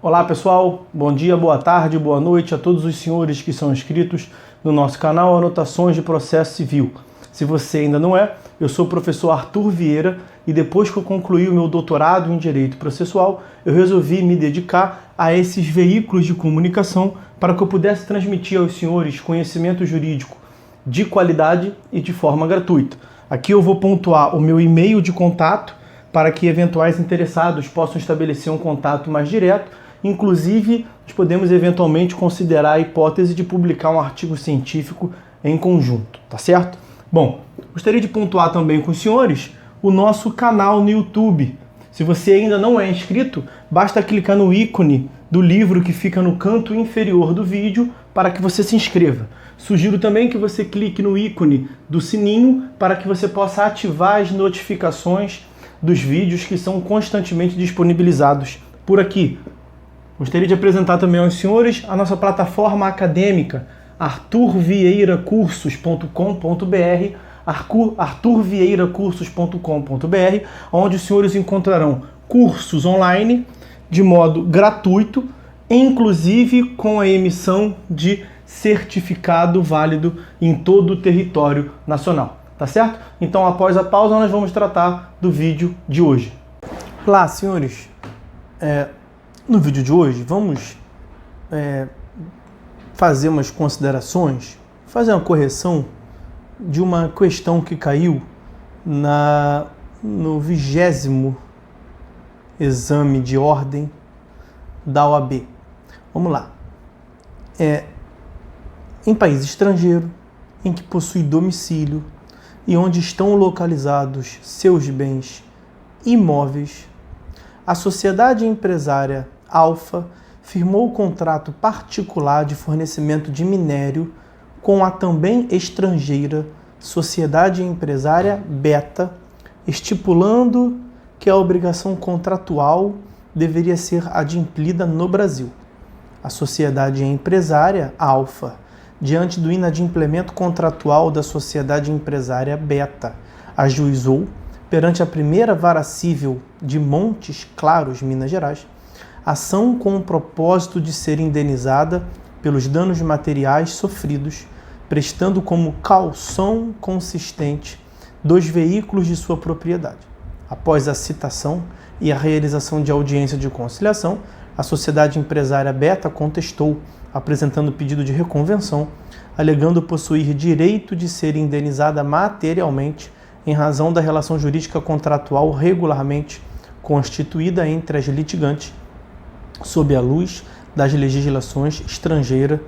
Olá pessoal, bom dia, boa tarde, boa noite a todos os senhores que são inscritos no nosso canal Anotações de Processo Civil. Se você ainda não é, eu sou o professor Arthur Vieira e depois que eu concluí o meu doutorado em Direito Processual, eu resolvi me dedicar a esses veículos de comunicação para que eu pudesse transmitir aos senhores conhecimento jurídico de qualidade e de forma gratuita. Aqui eu vou pontuar o meu e-mail de contato para que eventuais interessados possam estabelecer um contato mais direto. Inclusive, nós podemos eventualmente considerar a hipótese de publicar um artigo científico em conjunto, tá certo? Bom, gostaria de pontuar também com os senhores o nosso canal no YouTube. Se você ainda não é inscrito, basta clicar no ícone do livro que fica no canto inferior do vídeo para que você se inscreva. Sugiro também que você clique no ícone do sininho para que você possa ativar as notificações dos vídeos que são constantemente disponibilizados por aqui. Gostaria de apresentar também aos senhores a nossa plataforma acadêmica, arturvieiracursos.com.br, arturvieiracursos.com.br, onde os senhores encontrarão cursos online de modo gratuito, inclusive com a emissão de certificado válido em todo o território nacional. Tá certo? Então, após a pausa, nós vamos tratar do vídeo de hoje. Olá, senhores. No vídeo de hoje, vamos fazer umas considerações, fazer uma correção de uma questão que caiu no 20º exame de ordem da OAB. Vamos lá. Em país estrangeiro, em que possui domicílio e onde estão localizados seus bens imóveis, a sociedade empresária Alfa firmou o contrato particular de fornecimento de minério com a também estrangeira sociedade empresária Beta, estipulando que a obrigação contratual deveria ser adimplida no Brasil. A sociedade empresária Alfa, diante do inadimplemento contratual da sociedade empresária Beta, ajuizou, perante a primeira vara civil de Montes Claros, Minas Gerais, ação com o propósito de ser indenizada pelos danos materiais sofridos, prestando como caução consistente dos veículos de sua propriedade. Após a citação e a realização de audiência de conciliação, a sociedade empresária Beta contestou, apresentando pedido de reconvenção, alegando possuir direito de ser indenizada materialmente em razão da relação jurídica contratual regularmente constituída entre as litigantes, sob a luz das legislações estrangeira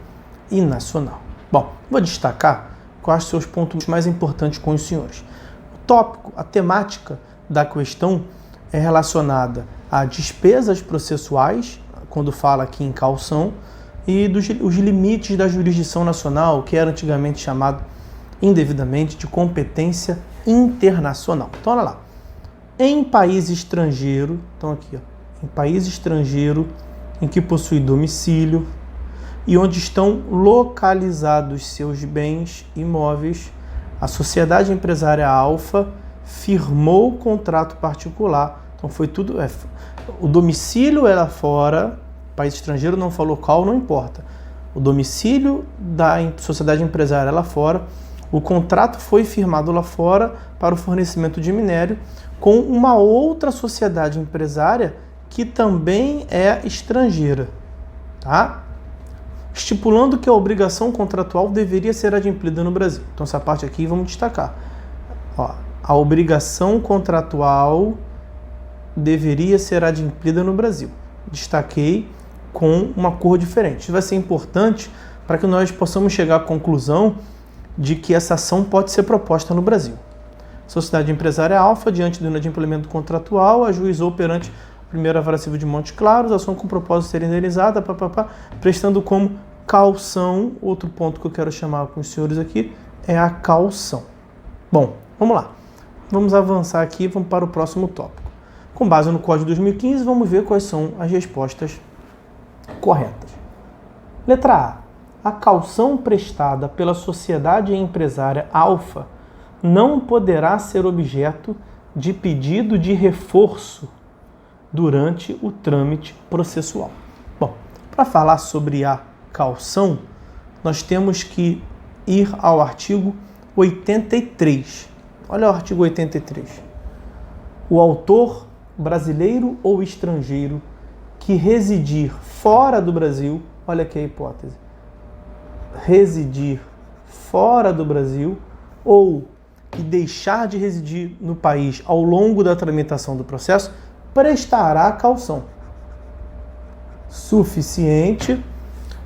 e nacional. Bom, vou destacar quais são os pontos mais importantes com os senhores. O tópico, a temática da questão é relacionada a despesas processuais, quando fala aqui em caução, e os limites da jurisdição nacional, que era antigamente chamado indevidamente de competência internacional. Então, olha lá. Em país estrangeiro, então aqui, ó, em país estrangeiro em que possui domicílio e onde estão localizados seus bens imóveis, a sociedade empresária Alfa firmou contrato particular. Então foi tudo, o domicílio era fora, país estrangeiro não falou qual, não importa. O domicílio da sociedade empresária lá fora, o contrato foi firmado lá fora para o fornecimento de minério com uma outra sociedade empresária que também é estrangeira, tá? Estipulando que a obrigação contratual deveria ser adimplida no Brasil. Então essa parte aqui vamos destacar. Ó, a obrigação contratual deveria ser adimplida no Brasil. Destaquei com uma cor diferente. Isso vai ser importante para que nós possamos chegar à conclusão de que essa ação pode ser proposta no Brasil. Sociedade empresária Alfa, diante do inadimplemento contratual, ajuizou perante a primeira vara civil de Montes Claros, ação com propósito de ser indenizada, prestando como caução. Outro ponto que eu quero chamar com os senhores aqui é a caução. Bom, vamos lá. Vamos avançar aqui, vamos para o próximo tópico. Com base no Código de 2015, vamos ver quais são as respostas corretas. Letra A. A caução prestada pela sociedade empresária Alfa não poderá ser objeto de pedido de reforço durante o trâmite processual. Para falar sobre a caução, nós temos que ir ao artigo 83. Olha o artigo 83. O autor brasileiro ou estrangeiro que residir fora do Brasil, olha aqui a hipótese, residir fora do Brasil ou que deixar de residir no país ao longo da tramitação do processo, prestará caução suficiente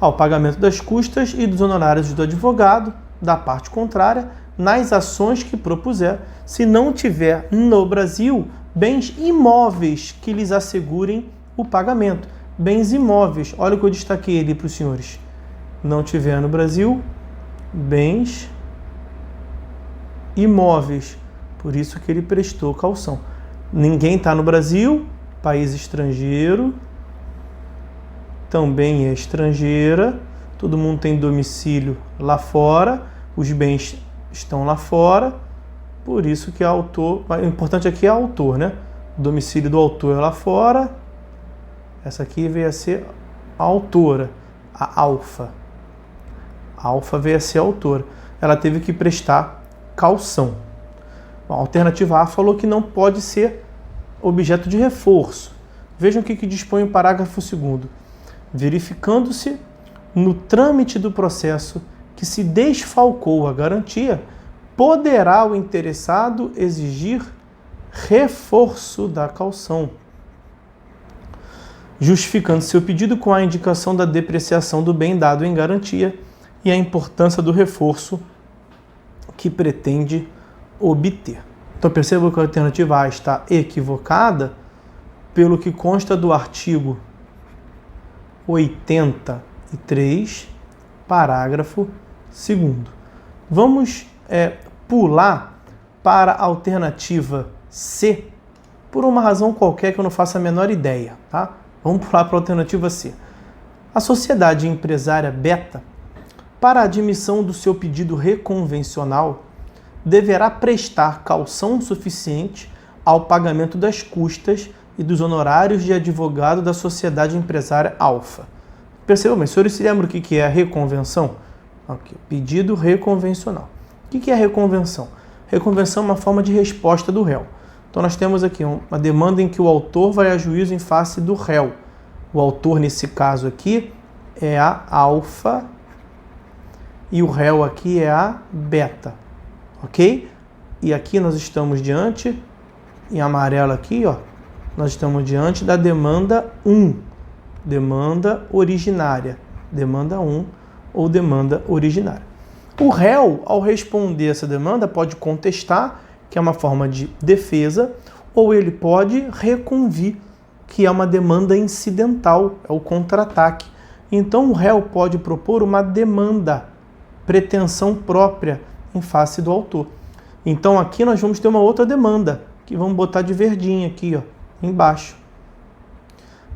ao pagamento das custas e dos honorários do advogado da parte contrária nas ações que propuser, se não tiver no Brasil bens imóveis que lhes assegurem o pagamento. Bens imóveis, olha o que eu destaquei ali para os senhores. Não tiver no Brasil bens imóveis, por isso que ele prestou caução. Ninguém está no Brasil, país estrangeiro, também é estrangeira, todo mundo tem domicílio lá fora, os bens estão lá fora, por isso que o autor, o importante aqui é o autor, né? O domicílio do autor é lá fora, essa aqui veio a ser a autora, a Alfa. A Alfa veio a ser a autora. Ela teve que prestar caução. A alternativa A falou que não pode ser objeto de reforço. Vejam o que dispõe o parágrafo 2º. Verificando-se no trâmite do processo que se desfalcou a garantia, poderá o interessado exigir reforço da caução, justificando seu pedido com a indicação da depreciação do bem dado em garantia e a importância do reforço que pretende obter. Então perceba que a alternativa A está equivocada pelo que consta do artigo 83, parágrafo 2º. Vamos pular para a alternativa C, por uma razão qualquer que eu não faço a menor ideia, tá? Vamos pular para a alternativa C. A sociedade empresária Beta, para a admissão do seu pedido reconvencional, deverá prestar caução suficiente ao pagamento das custas e dos honorários de advogado da sociedade empresária Alfa. Percebam, mas senhores se lembram o que é a reconvenção? Aqui, pedido reconvencional. O que é a reconvenção? Reconvenção é uma forma de resposta do réu. Então nós temos aqui uma demanda em que o autor vai a juízo em face do réu. O autor, nesse caso aqui, é a Alfa e o réu aqui é a Beta. Ok? E aqui nós estamos diante, em amarelo aqui, ó, nós estamos diante da demanda 1, demanda originária, demanda 1 ou demanda originária. O réu, ao responder essa demanda, pode contestar, que é uma forma de defesa, ou ele pode reconvir, que é uma demanda incidental, é o contra-ataque. Então o réu pode propor uma demanda, pretensão própria, em face do autor. Então aqui nós vamos ter uma outra demanda, que vamos botar de verdinho aqui, ó, embaixo.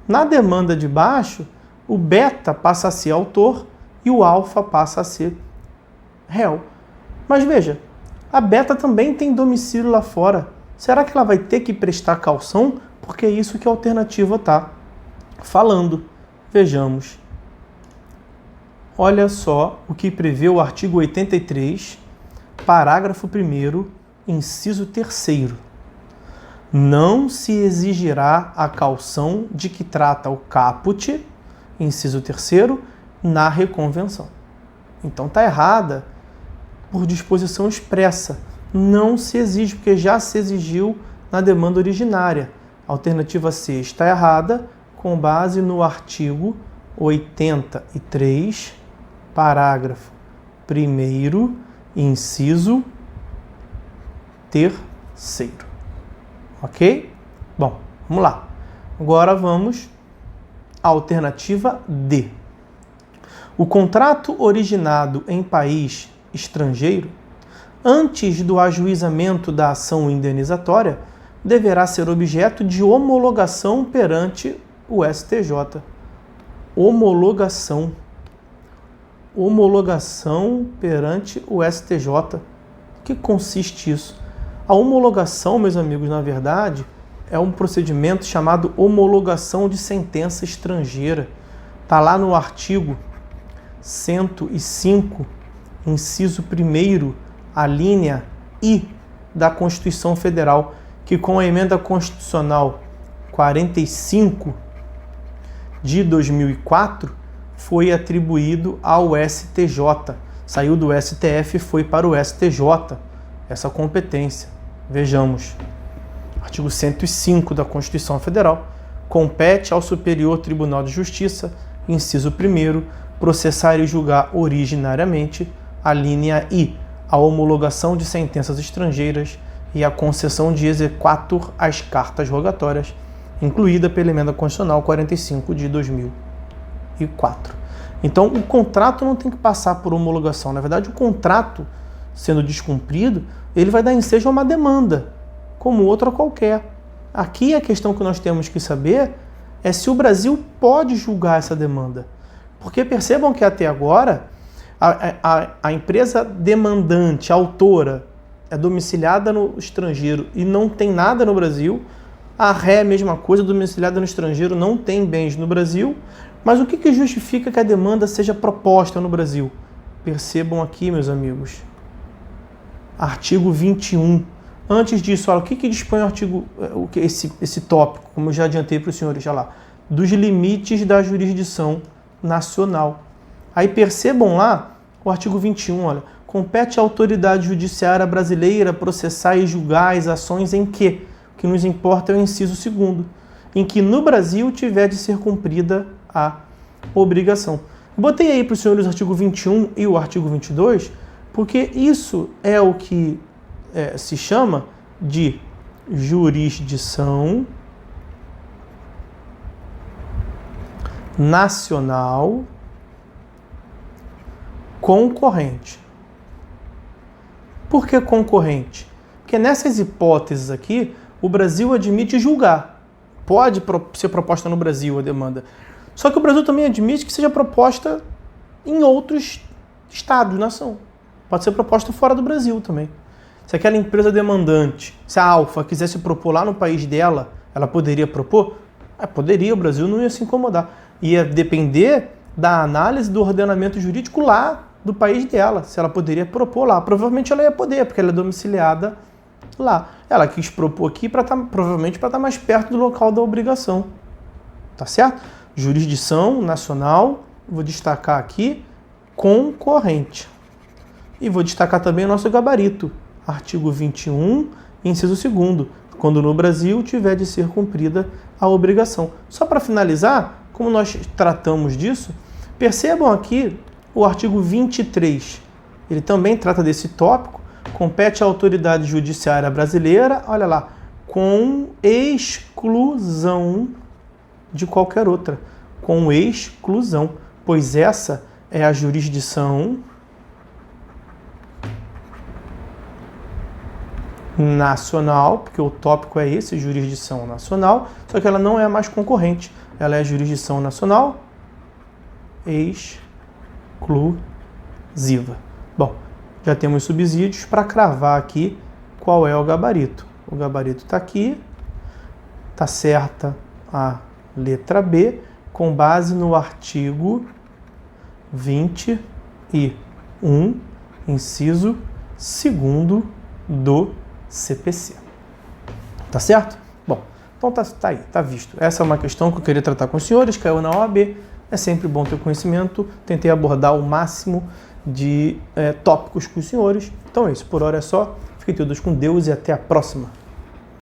Na demanda de baixo, o beta passa a ser autor e o alfa passa a ser réu. Mas veja, a beta também tem domicílio lá fora. Será que ela vai ter que prestar caução? Porque é isso que a alternativa está falando. Vejamos. Olha só o que prevê o artigo 83, parágrafo 1º, inciso 3º. Não se exigirá a caução de que trata o caput, inciso 3º, na reconvenção. Então está errada por disposição expressa. Não se exige, porque já se exigiu na demanda originária. A alternativa C está errada com base no artigo 83, parágrafo 1º, inciso 3º. Ok? Bom, vamos lá. Agora vamos à alternativa D. O contrato originado em país estrangeiro, antes do ajuizamento da ação indenizatória, deverá ser objeto de homologação perante o STJ. Homologação. Homologação perante o STJ. O que consiste isso? A homologação, meus amigos, na verdade, é um procedimento chamado homologação de sentença estrangeira. Está lá no artigo 105, inciso 1º, a linha I da Constituição Federal, que com a emenda constitucional 45 de 2004 foi atribuído ao STJ. Saiu do STF e foi para o STJ essa competência. Vejamos. Artigo 105 da Constituição Federal. Compete ao Superior Tribunal de Justiça, inciso 1º, processar e julgar originariamente, a linha I, a homologação de sentenças estrangeiras e a concessão de exequatur às cartas rogatórias, incluída pela emenda constitucional 45 de 2004. Então, o contrato não tem que passar por homologação. Na verdade, o contrato, sendo descumprido, ele vai dar ensejo a uma demanda, como outra qualquer. Aqui a questão que nós temos que saber é se o Brasil pode julgar essa demanda. Porque percebam que até agora a empresa demandante, a autora, é domiciliada no estrangeiro e não tem nada no Brasil. A ré é a mesma coisa, domiciliada no estrangeiro, não tem bens no Brasil. Mas o que justifica que a demanda seja proposta no Brasil? Percebam aqui, meus amigos. Artigo 21. Antes disso, olha, o que dispõe o artigo, esse tópico, como eu já adiantei para os senhores, já lá, dos limites da jurisdição nacional. Aí percebam lá o artigo 21, olha, compete à autoridade judiciária brasileira processar e julgar as ações em que? O que nos importa é o inciso 2º, em que no Brasil tiver de ser cumprida a obrigação. Botei aí para os senhores o artigo 21 e o artigo 22, porque isso é o que se chama de jurisdição nacional concorrente. Por que concorrente? Porque nessas hipóteses aqui, o Brasil admite julgar. Pode ser proposta no Brasil a demanda. Só que o Brasil também admite que seja proposta em outros estados, nação. Pode ser proposta fora do Brasil também. Se aquela empresa demandante, se a Alfa quisesse propor lá no país dela, ela poderia propor? Poderia, o Brasil não ia se incomodar. Ia depender da análise do ordenamento jurídico lá do país dela, se ela poderia propor lá. Provavelmente ela ia poder, porque ela é domiciliada lá. Ela quis propor aqui provavelmente para estar mais perto do local da obrigação. Tá certo? Jurisdição nacional, vou destacar aqui, concorrente. E vou destacar também o nosso gabarito, artigo 21, inciso 2º, quando no Brasil tiver de ser cumprida a obrigação. Só para finalizar, como nós tratamos disso, percebam aqui o artigo 23. Ele também trata desse tópico, compete à autoridade judiciária brasileira, olha lá, com exclusão de qualquer outra, com exclusão, pois essa é a jurisdição nacional, porque o tópico é esse, jurisdição nacional, só que ela não é mais concorrente, ela é jurisdição nacional exclusiva. Bom, já temos subsídios para cravar aqui qual é o gabarito. O gabarito está aqui, está certa a letra B, com base no artigo 21, inciso 2º do CPC. Tá certo? Bom, então tá aí, tá visto. Essa é uma questão que eu queria tratar com os senhores, caiu na OAB, é sempre bom ter conhecimento, tentei abordar o máximo de tópicos com os senhores. Então é isso, por hora é só, fiquem todos com Deus e até a próxima.